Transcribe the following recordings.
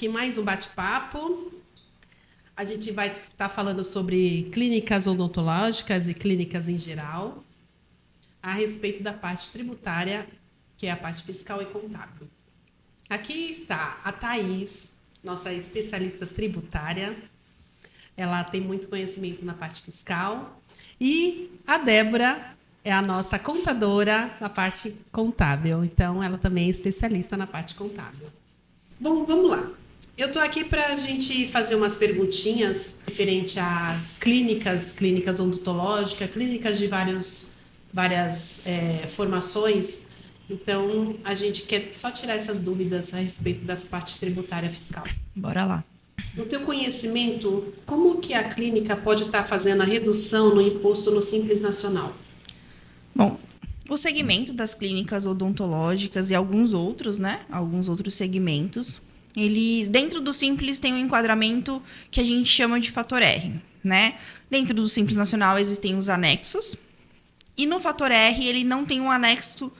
Aqui mais um bate-papo. A gente vai estar falando sobre clínicas odontológicas e clínicas em geral, a respeito da parte tributária, que é a parte fiscal e contábil. Aqui está a Thaís, nossa especialista tributária. Ela tem muito conhecimento na parte fiscal. E a Débora é a nossa contadora na parte contábil. Então, ela também é especialista na parte contábil. Bom, vamos lá. Eu estou aqui para a gente fazer umas perguntinhas referente às clínicas odontológicas, clínicas de várias formações. Então, a gente quer só tirar essas dúvidas a respeito das partes tributária fiscal. Bora lá. No teu conhecimento, como que a clínica pode estar fazendo a redução no imposto no Simples Nacional? Bom, o segmento das clínicas odontológicas e alguns outros, né? Alguns outros segmentos, eles, dentro do Simples, tem um enquadramento que a gente chama de fator R, né? Dentro do Simples Nacional existem os anexos, e no fator R ele não tem um anexo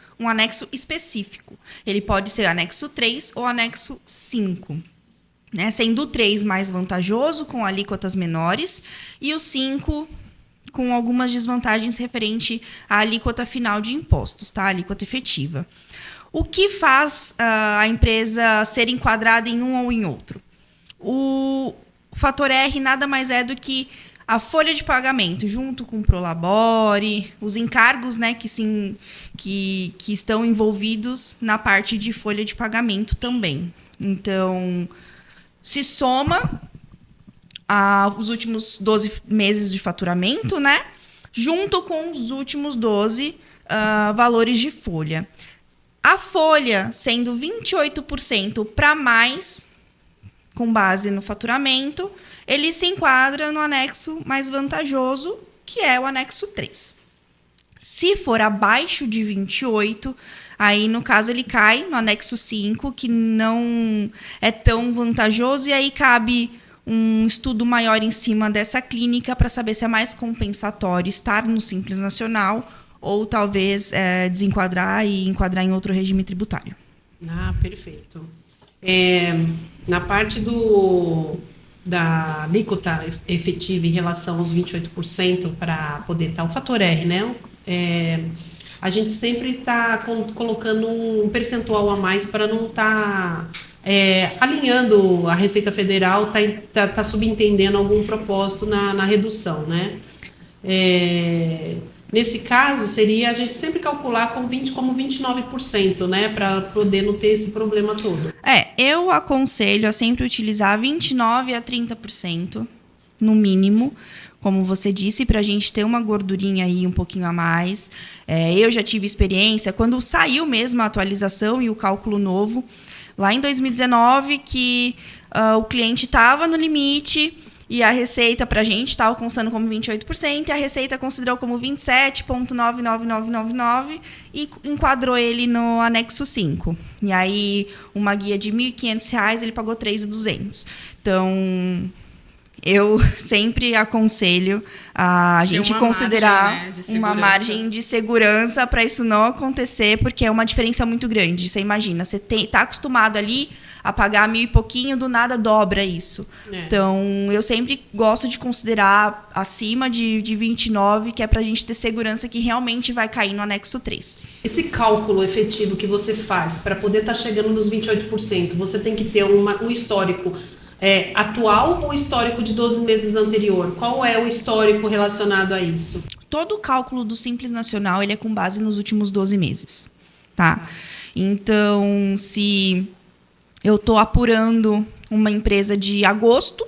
específico. Ele pode ser anexo 3 ou anexo 5. Né, sendo o 3 mais vantajoso, com alíquotas menores, e o 5 com algumas desvantagens referente à alíquota final de impostos, tá? A alíquota efetiva. O que faz a empresa ser enquadrada em um ou em outro? O fator R nada mais é do que a folha de pagamento, junto com o Prolabore, os encargos, né, que estão envolvidos na parte de folha de pagamento também. Então, se soma os últimos 12 meses de faturamento, né? Junto com os últimos 12 valores de folha. A folha sendo 28% para mais, com base no faturamento, ele se enquadra no anexo mais vantajoso, que é o anexo 3. Se for abaixo de 28%, aí, no caso, ele cai no anexo 5, que não é tão vantajoso, e aí cabe um estudo maior em cima dessa clínica para saber se é mais compensatório estar no Simples Nacional ou talvez desenquadrar e enquadrar em outro regime tributário. Ah, perfeito. Na parte da alíquota efetiva em relação aos 28% para poder estar o fator R, né? A gente sempre está colocando um percentual a mais para não estar alinhando a Receita Federal, tá subentendendo algum propósito na redução, né? Nesse caso, seria a gente sempre calcular como 29%, né? Para poder não ter esse problema todo. Eu aconselho a sempre utilizar 29% a 30%, no mínimo, como você disse, para a gente ter uma gordurinha aí um pouquinho a mais. Eu já tive experiência, quando saiu mesmo a atualização e o cálculo novo, lá em 2019, que o cliente estava no limite e a Receita para a gente estava constando como 28%, e a Receita considerou como 27,99999 e enquadrou ele no anexo 5. E aí, uma guia de R$ 1.500, ele pagou R$ 3.200. Então, eu sempre aconselho a gente considerar uma margem de segurança para isso não acontecer, porque é uma diferença muito grande. Você imagina, você está acostumado ali a pagar 1.000 e pouquinho, do nada dobra isso. Então, eu sempre gosto de considerar acima de 29, que é para a gente ter segurança que realmente vai cair no anexo 3. Esse cálculo efetivo que você faz para poder estar chegando nos 28%, você tem que ter um histórico atual ou histórico de 12 meses anterior? Qual é o histórico relacionado a isso? Todo o cálculo do Simples Nacional ele é com base nos últimos 12 meses. Tá? Então, se eu estou apurando uma empresa de agosto,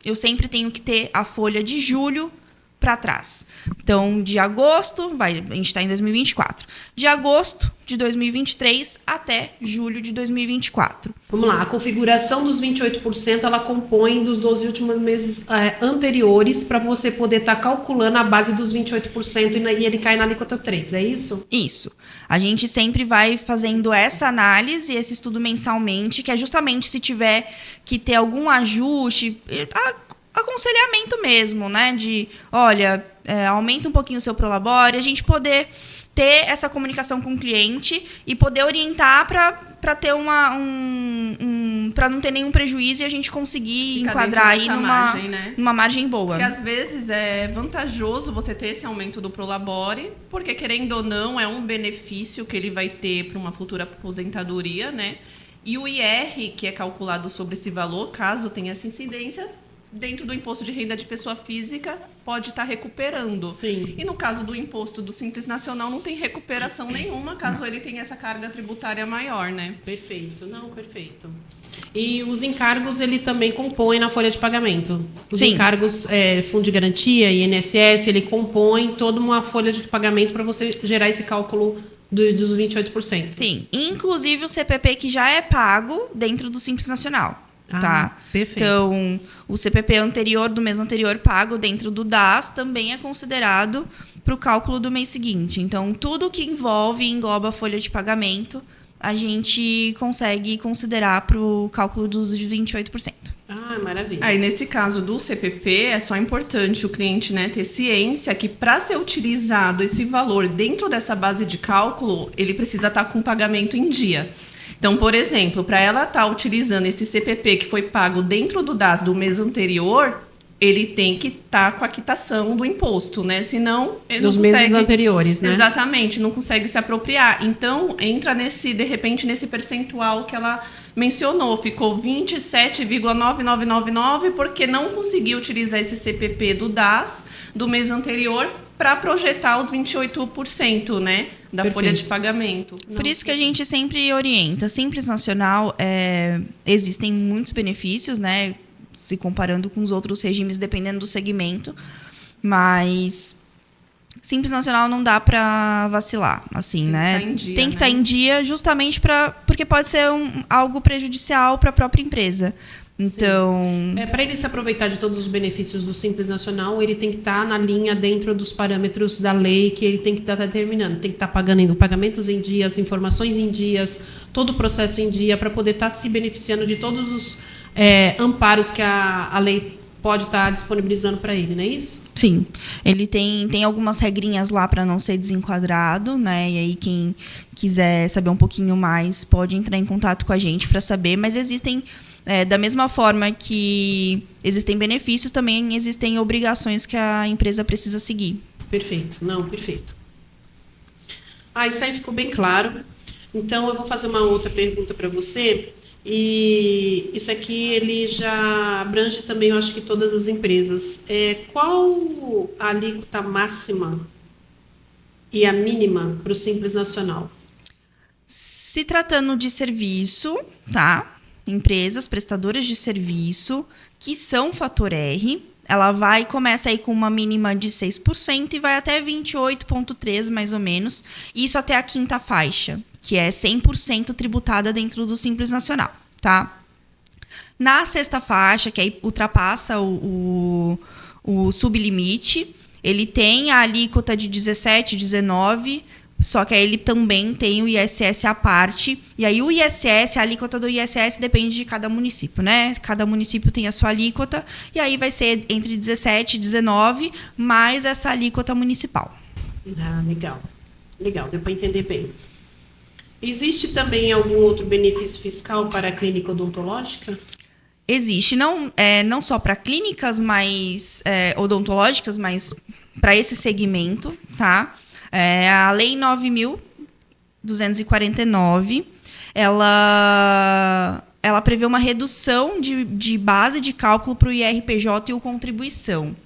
eu sempre tenho que ter a folha de julho para trás. Então, de agosto, a gente está em 2024. De agosto de 2023 até julho de 2024. Vamos lá, a configuração dos 28%, ela compõe dos 12 últimos meses anteriores para você poder estar calculando a base dos 28% e ele cai na alíquota 3, é isso? Isso. A gente sempre vai fazendo essa análise, esse estudo mensalmente, que é justamente se tiver que ter algum ajuste, aconselhamento mesmo, né? De, olha, aumenta um pouquinho o seu Prolabore, a gente poder ter essa comunicação com o cliente e poder orientar para ter para não ter nenhum prejuízo e a gente conseguir Fica enquadrar aí dentro dessa margem, né? numa margem boa. Porque às vezes é vantajoso você ter esse aumento do Prolabore, porque querendo ou não é um benefício que ele vai ter para uma futura aposentadoria, né? E o IR, que é calculado sobre esse valor, caso tenha essa incidência, dentro do imposto de renda de pessoa física, pode estar recuperando. Sim. E no caso do imposto do Simples Nacional, não tem recuperação nenhuma, caso ele tenha essa carga tributária maior, né? Perfeito. Não, perfeito. E os encargos, ele também compõe na folha de pagamento. Os Sim. encargos, Fundo de Garantia, INSS, ele compõe toda uma folha de pagamento para você gerar esse cálculo dos 28%. Sim, inclusive o CPP que já é pago dentro do Simples Nacional. Tá? Perfeito. Então, o CPP anterior, do mês anterior, pago dentro do DAS, também é considerado para o cálculo do mês seguinte. Então, tudo que envolve e engloba a folha de pagamento, a gente consegue considerar para o cálculo dos 28%. Maravilha. Aí, nesse caso do CPP, é só importante o cliente, né, ter ciência que para ser utilizado esse valor dentro dessa base de cálculo, ele precisa estar com o pagamento em dia. Então, por exemplo, para ela estar utilizando esse CPP que foi pago dentro do DAS do mês anterior, ele tem que estar com a quitação do imposto, né? Senão, ele Dos não consegue... meses anteriores, né? Exatamente, não consegue se apropriar. Então, entra de repente, nesse percentual que ela mencionou. Ficou 27,9999 porque não conseguiu utilizar esse CPP do DAS do mês anterior para projetar os 28%, né? Da Perfeito. folha de pagamento. Por isso que a gente sempre orienta. Simples Nacional, existem muitos benefícios, né? Se comparando com os outros regimes, dependendo do segmento. Mas Simples Nacional não dá para vacilar, assim, né? Tem que estar em dia justamente porque pode ser algo prejudicial para a própria empresa. Então... Para ele se aproveitar de todos os benefícios do Simples Nacional, ele tem que estar na linha dentro dos parâmetros da lei que ele tem que estar determinando. Tem que estar pagando pagamentos em dias, informações em dias, todo o processo em dia, para poder estar se beneficiando de todos os amparos que a lei pode estar disponibilizando para ele, não é isso? Sim. Ele tem algumas regrinhas lá para não ser desenquadrado, né? E aí quem quiser saber um pouquinho mais pode entrar em contato com a gente para saber, mas existem... da mesma forma que existem benefícios, também existem obrigações que a empresa precisa seguir. Perfeito. Não, perfeito. Isso aí ficou bem claro. Então, eu vou fazer uma outra pergunta para você. E isso aqui, ele já abrange também, eu acho que todas as empresas. Qual a alíquota máxima e a mínima para o Simples Nacional? Se tratando de serviço, tá? Empresas prestadoras de serviço que são fator R, ela começa aí com uma mínima de 6% e vai até 28,3% mais ou menos, isso até a quinta faixa, que é 100% tributada dentro do Simples Nacional, tá? Na sexta faixa, que aí ultrapassa o sublimite, ele tem a alíquota de 17%, 19%, só que aí ele também tem o ISS à parte. E aí o ISS, a alíquota do ISS depende de cada município, né? Cada município tem a sua alíquota. E aí vai ser entre 17% e 19%, mais essa alíquota municipal. Legal. Legal, deu para entender bem. Existe também algum outro benefício fiscal para a clínica odontológica? Existe, não só para clínicas odontológicas, mas para esse segmento, tá? A Lei 9.249, ela prevê uma redução de base de cálculo para o IRPJ e o contribuição.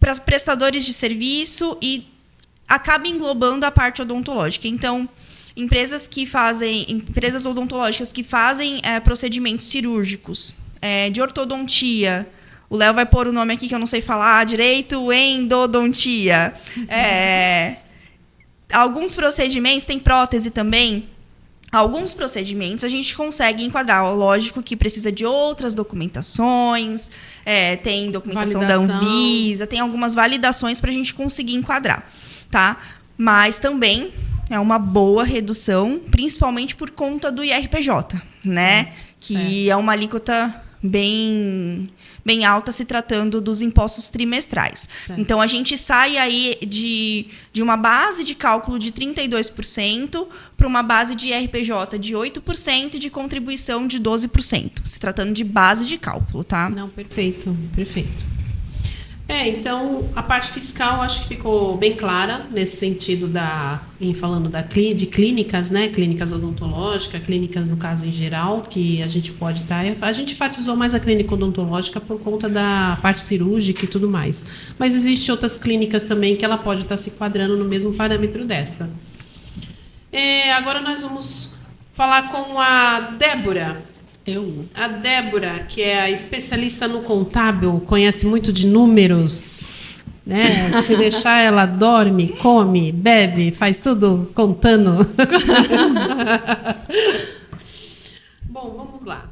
Para os prestadores de serviço e acaba englobando a parte odontológica. Então, empresas odontológicas que fazem procedimentos cirúrgicos, de ortodontia. O Léo vai pôr o nome aqui que eu não sei falar direito, endodontia. Alguns procedimentos, tem prótese também. Alguns procedimentos a gente consegue enquadrar. Lógico que precisa de outras documentações, tem documentação da Anvisa, tem algumas validações para a gente conseguir enquadrar, tá? Mas também é uma boa redução, principalmente por conta do IRPJ, né? Que é uma alíquota bem alta se tratando dos impostos trimestrais. Certo. Então, a gente sai aí de uma base de cálculo de 32% para uma base de RPJ de 8% e de contribuição de 12%, se tratando de base de cálculo, tá? Não, perfeito, perfeito. Então, a parte fiscal acho que ficou bem clara nesse sentido falando de clínicas, né? Clínicas odontológicas, clínicas no caso em geral, que a gente pode estar. A gente enfatizou mais a clínica odontológica por conta da parte cirúrgica e tudo mais. Mas existem outras clínicas também que ela pode estar se enquadrando no mesmo parâmetro desta. Agora nós vamos falar com a Débora. A Débora, que é a especialista no contábil, conhece muito de números, né? Se deixar, ela dorme, come, bebe, faz tudo contando. Bom, vamos lá.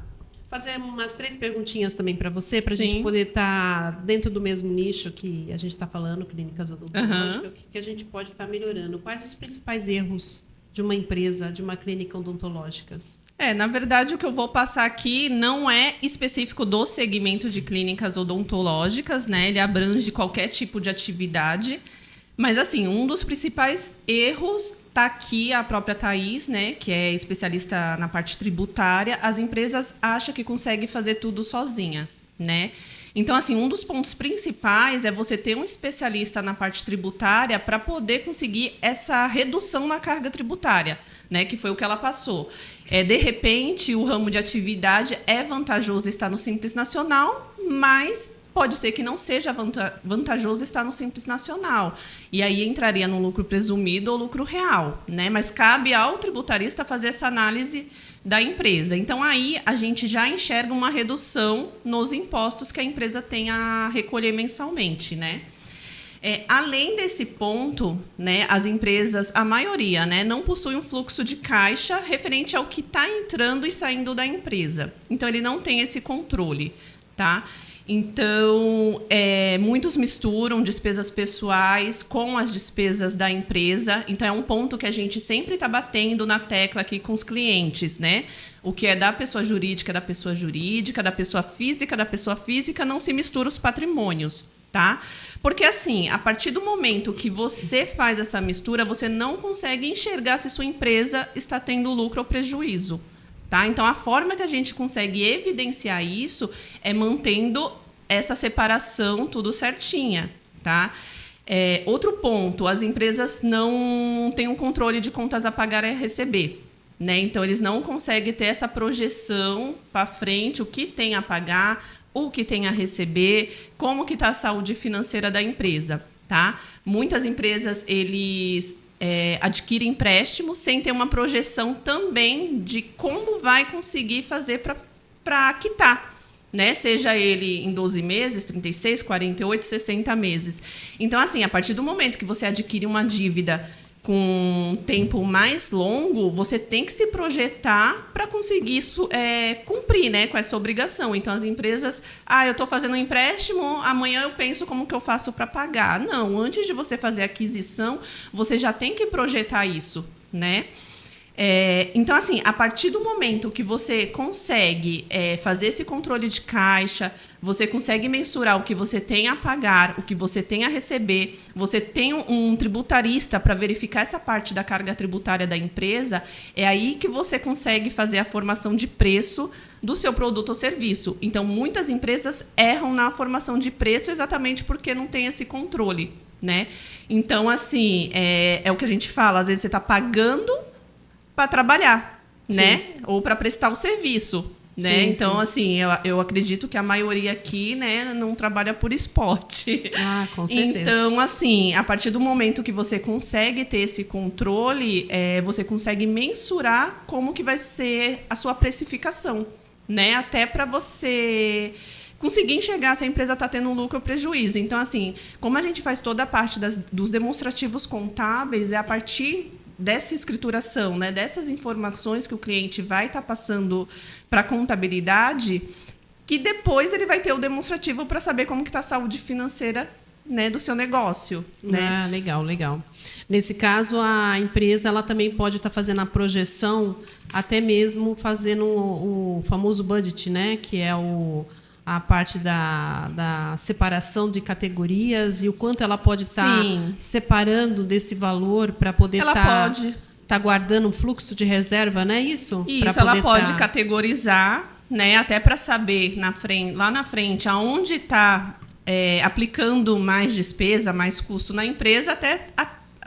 Fazer umas 3 perguntinhas também para você, para a gente poder estar dentro do mesmo nicho que a gente está falando, clínicas odontológicas, o que a gente pode estar melhorando. Quais os principais erros de uma empresa, de uma clínica odontológica? Na verdade, o que eu vou passar aqui não é específico do segmento de clínicas odontológicas, né? Ele abrange qualquer tipo de atividade. Mas, assim, um dos principais erros está aqui a própria Thaís, né? Que é especialista na parte tributária. As empresas acham que conseguem fazer tudo sozinha, né? Então, assim, um dos pontos principais é você ter um especialista na parte tributária para poder conseguir essa redução na carga tributária, né? Que foi o que ela passou. De repente, o ramo de atividade é vantajoso estar no Simples Nacional, mas pode ser que não seja vantajoso estar no Simples Nacional. E aí entraria no lucro presumido ou lucro real, né? Mas cabe ao tributarista fazer essa análise da empresa. Então, aí a gente já enxerga uma redução nos impostos que a empresa tem a recolher mensalmente, né? Além desse ponto, né, as empresas, a maioria, né, não possui um fluxo de caixa referente ao que está entrando e saindo da empresa. Então, ele não tem esse controle, tá? Então, muitos misturam despesas pessoais com as despesas da empresa. Então, é um ponto que a gente sempre está batendo na tecla aqui com os clientes, né? O que é da pessoa jurídica, da pessoa jurídica, da pessoa física, não se mistura os patrimônios, tá? Porque, assim, a partir do momento que você faz essa mistura, você não consegue enxergar se sua empresa está tendo lucro ou prejuízo. Tá? Então, a forma que a gente consegue evidenciar isso é mantendo essa separação tudo certinha. Tá? Outro ponto, as empresas não têm um controle de contas a pagar e a receber. Né? Então, eles não conseguem ter essa projeção para frente, o que tem a pagar, o que tem a receber, como que está a saúde financeira da empresa. Tá? Muitas empresas, eles adquirem empréstimos sem ter uma projeção também de como vai conseguir fazer para quitar, né? Seja ele em 12 meses, 36, 48, 60 meses. Então, assim, a partir do momento que você adquire uma dívida com um tempo mais longo, você tem que se projetar para conseguir cumprir, né, com essa obrigação. Então, as empresas, eu estou fazendo um empréstimo, amanhã eu penso como que eu faço para pagar. Não, antes de você fazer a aquisição, você já tem que projetar isso, né? Então, assim, a partir do momento que você consegue fazer esse controle de caixa, você consegue mensurar o que você tem a pagar, o que você tem a receber, você tem um tributarista para verificar essa parte da carga tributária da empresa, é aí que você consegue fazer a formação de preço do seu produto ou serviço. Então, muitas empresas erram na formação de preço exatamente porque não tem esse controle, né? Então, assim, é o que a gente fala, às vezes você está pagando para trabalhar, sim, né? Ou para prestar o serviço, né? Sim, então, sim, assim, eu acredito que a maioria aqui, né, não trabalha por esporte. Com certeza. Então, assim, a partir do momento que você consegue ter esse controle, você consegue mensurar como que vai ser a sua precificação, né? Até para você conseguir enxergar se a empresa está tendo um lucro ou prejuízo. Então, assim, como a gente faz toda a parte dos demonstrativos contábeis, é a partir dessa escrituração, né, dessas informações que o cliente vai estar passando para a contabilidade, que depois ele vai ter o demonstrativo para saber como que está a saúde financeira né, do seu negócio, né? Ah, legal, legal. Nesse caso, a empresa ela também pode estar fazendo a projeção, até mesmo fazendo o famoso budget, né? Que é a parte da separação de categorias e o quanto ela pode estar Sim. separando desse valor para poder Ela estar pode. guardando um fluxo de reserva, não é isso? Pra Isso, ela poder pode tá- categorizar, né? Até para saber lá na frente aonde está aplicando mais despesa, mais custo na empresa, até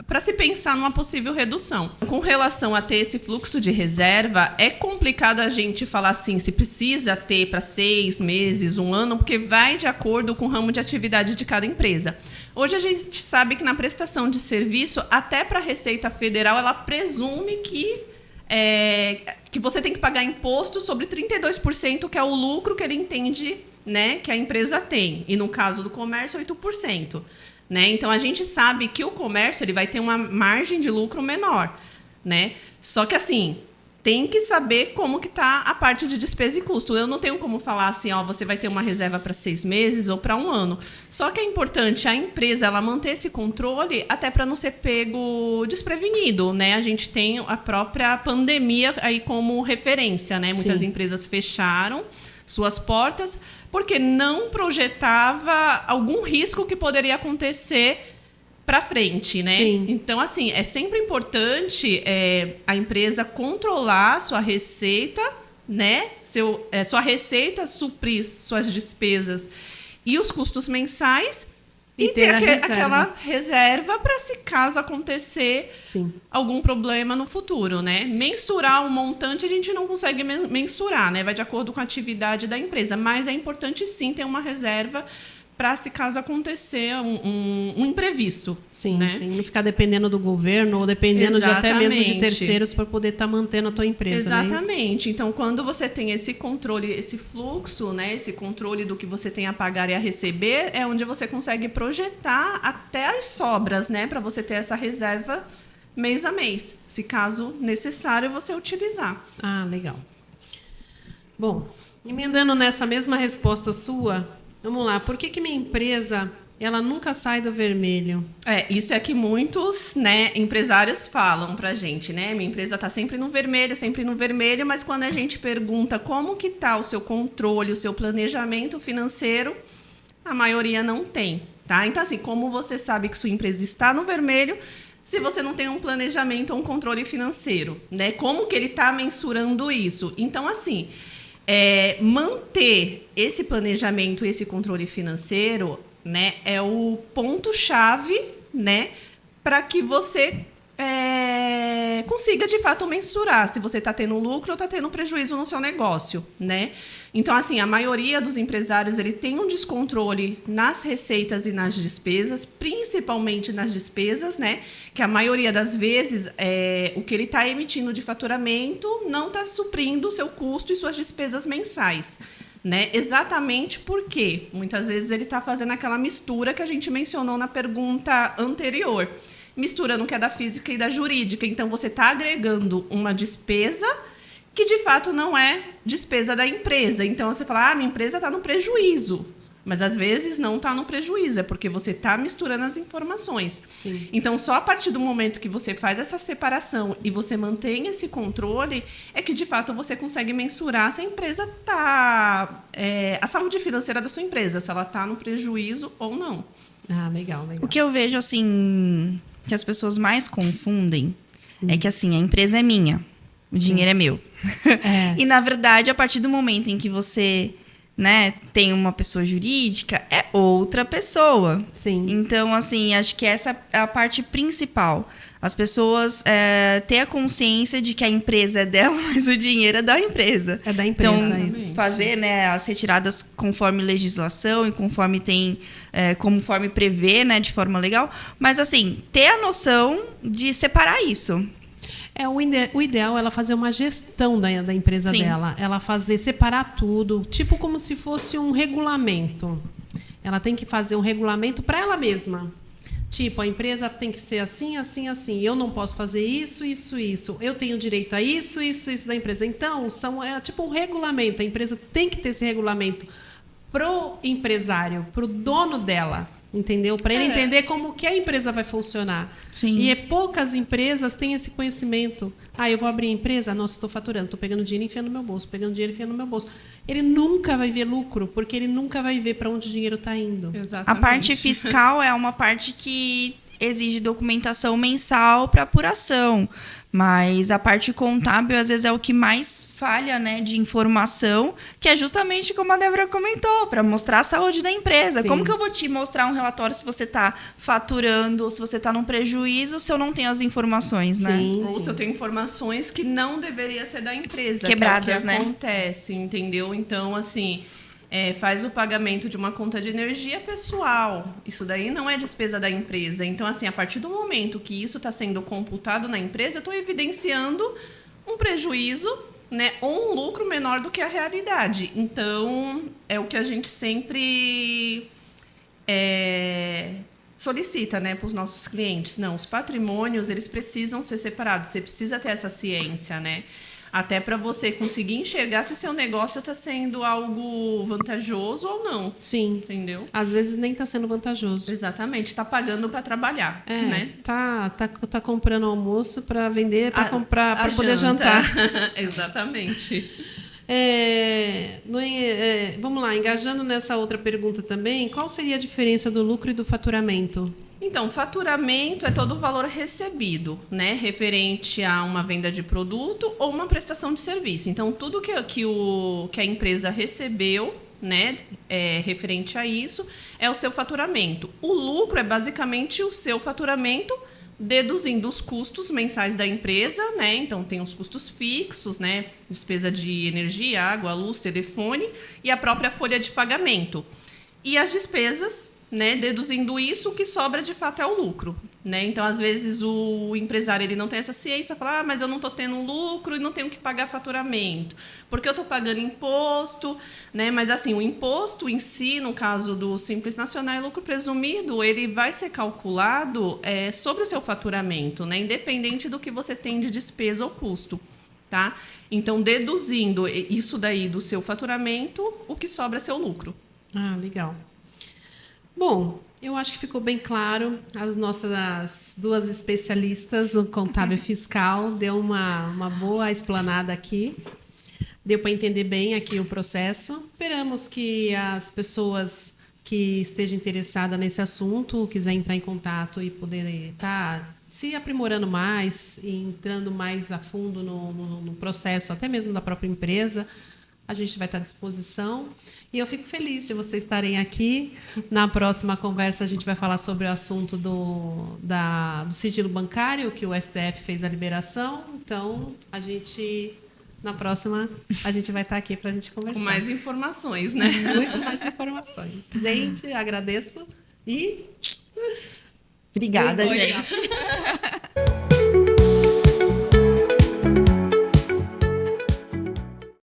para se pensar numa possível redução. Com relação a ter esse fluxo de reserva, é complicado a gente falar assim, se precisa ter para 6 meses, 1 ano, porque vai de acordo com o ramo de atividade de cada empresa. Hoje a gente sabe que na prestação de serviço, até para a Receita Federal, ela presume que você tem que pagar imposto sobre 32%, que é o lucro que ele entende, né, que a empresa tem. E no caso do comércio, 8%. Né? Então, a gente sabe que o comércio ele vai ter uma margem de lucro menor. Né? Só que, assim, tem que saber como que está a parte de despesa e custo. Eu não tenho como falar assim, ó, você vai ter uma reserva para 6 meses ou para 1 ano. Só que é importante a empresa ela manter esse controle até para não ser pego desprevenido. Né? A gente tem a própria pandemia aí como referência. Né? Muitas Sim. empresas fecharam suas portas porque não projetava algum risco que poderia acontecer para frente, né? Sim. Então, assim, é sempre importante a empresa controlar sua receita, né? Sua receita suprir suas despesas e os custos mensais E e ter ter a reserva. aquela reserva para se caso acontecer Sim. algum problema no futuro, né? Mensurar um montante a gente não consegue mensurar, né? Vai de acordo com a atividade da empresa, mas é importante sim ter uma reserva para se caso acontecer um imprevisto. Sim, né? sim. Não ficar dependendo do governo ou dependendo de até mesmo de Exatamente. terceiros para poder estar mantendo a tua empresa. Não é isso? Exatamente. Então, quando você tem esse controle, esse fluxo, né, esse controle do que você tem a pagar e a receber, é onde você consegue projetar até as sobras, né, para você ter essa reserva mês a mês, se caso necessário você utilizar. Ah, legal. Bom, emendando nessa mesma resposta sua, vamos lá. Por que minha empresa ela nunca sai do vermelho? Isso é que muitos, né, empresários falam pra gente, né? Minha empresa tá sempre no vermelho, mas quando a gente pergunta como que tá o seu controle, o seu planejamento financeiro, a maioria não tem, tá? Então, assim, como você sabe que sua empresa está no vermelho se você não tem um planejamento ou um controle financeiro, né? Como que ele tá mensurando isso? Então, assim, manter esse planejamento, esse controle financeiro, né, é o ponto-chave, né, para que você consiga, de fato, mensurar se você está tendo lucro ou está tendo prejuízo no seu negócio, né? Então, assim, a maioria dos empresários ele tem um descontrole nas receitas e nas despesas, principalmente nas despesas, né? Que a maioria das vezes o que ele está emitindo de faturamento não está suprindo o seu custo e suas despesas mensais. Né? Exatamente porque muitas vezes ele está fazendo aquela mistura que a gente mencionou na pergunta anterior. Misturando o que é da física e da jurídica. Então, você está agregando uma despesa que, de fato, não é despesa da empresa. Então, você fala, minha empresa está no prejuízo. Mas, às vezes, não está no prejuízo. É porque você está misturando as informações. Sim. Então, só a partir do momento que você faz essa separação e você mantém esse controle, é que, de fato, você consegue mensurar se a empresa está... a saúde financeira da sua empresa, se ela está no prejuízo ou não. Ah, legal, legal. O que eu vejo, assim, que as pessoas mais confundem é que, assim, a empresa é minha, o dinheiro é meu. E, na verdade, a partir do momento em que você, né, tem uma pessoa jurídica, é outra pessoa. Sim. Então, assim, acho que essa é a parte principal. As pessoas ter a consciência de que a empresa é dela, mas o dinheiro é da empresa. É da empresa, Então, isso. fazer, né, as retiradas conforme legislação e conforme conforme prevê, né, de forma legal. Mas, assim, ter a noção de separar isso. O ideal é ela fazer uma gestão da empresa Sim. dela. Ela separar tudo, tipo como se fosse um regulamento. Ela tem que fazer um regulamento para ela mesma. Tipo, a empresa tem que ser assim, assim, assim. Eu não posso fazer isso, isso, isso. Eu tenho direito a isso, isso, isso da empresa. Então, é tipo um regulamento. A empresa tem que ter esse regulamento pro empresário, pro dono dela. entendeu? Para ele entender como que a empresa vai funcionar. Sim. E poucas empresas têm esse conhecimento. Eu vou abrir a empresa, nossa, estou faturando, estou pegando dinheiro e enfiando no meu bolso, pegando dinheiro e enfiando no meu bolso. Ele nunca vai ver lucro, porque ele nunca vai ver para onde o dinheiro está indo. Exatamente. A parte fiscal é uma parte que exige documentação mensal para apuração, mas a parte contábil às vezes é o que mais falha, né, de informação, que é justamente como a Débora comentou, para mostrar a saúde da empresa. Sim. Como que eu vou te mostrar um relatório se você está faturando ou se você está num prejuízo se eu não tenho as informações, né? Sim, Ou sim. se eu tenho informações que não deveria ser da empresa. Quebradas, que é o que né? acontece, entendeu? Então, assim, faz o pagamento de uma conta de energia pessoal. Isso daí não é despesa da empresa. Então, assim, a partir do momento que isso está sendo computado na empresa, eu estou evidenciando um prejuízo, né, ou um lucro menor do que a realidade. Então, é o que a gente sempre solicita, né, para os nossos clientes. Não, os patrimônios, eles precisam ser separados. Você precisa ter essa ciência, né? Até para você conseguir enxergar se seu negócio está sendo algo vantajoso ou não. Sim. Entendeu? Às vezes nem está sendo vantajoso. Exatamente. Está pagando para trabalhar, né? Tá comprando almoço para vender, para comprar, para A poder janta. jantar. Exatamente. Vamos lá, engajando nessa outra pergunta também, qual seria a diferença do lucro e do faturamento? Então, faturamento é todo o valor recebido, né? Referente a uma venda de produto ou uma prestação de serviço. Então, tudo que a empresa recebeu, né, referente a isso, é o seu faturamento. O lucro é basicamente o seu faturamento deduzindo os custos mensais da empresa, né? Então, tem os custos fixos, né? Despesa de energia, água, luz, telefone e a própria folha de pagamento. E as despesas, né, deduzindo isso, o que sobra de fato é o lucro, né? Então, às vezes, o empresário ele não tem essa ciência, fala, mas eu não estou tendo lucro e não tenho que pagar faturamento, porque eu estou pagando imposto, né? Mas, assim, o imposto em si, no caso do Simples Nacional e lucro presumido, ele vai ser calculado sobre o seu faturamento, né? Independente do que você tem de despesa ou custo, tá? Então, deduzindo isso daí do seu faturamento, o que sobra é seu lucro. Ah, legal. Bom, eu acho que ficou bem claro. As nossas duas especialistas no contábil fiscal deu uma boa explanada aqui. Deu para entender bem aqui o processo. Esperamos que as pessoas que estejam interessadas nesse assunto, quiser entrar em contato e poder estar se aprimorando mais, e entrando mais a fundo no processo, até mesmo da própria empresa, a gente vai estar à disposição. E eu fico feliz de vocês estarem aqui. Na próxima conversa, a gente vai falar sobre o assunto do sigilo bancário, que o STF fez a liberação. Então, na próxima, a gente vai estar aqui para a gente conversar. Com mais informações, né? Muito mais informações. Gente, agradeço e... Obrigada, gente.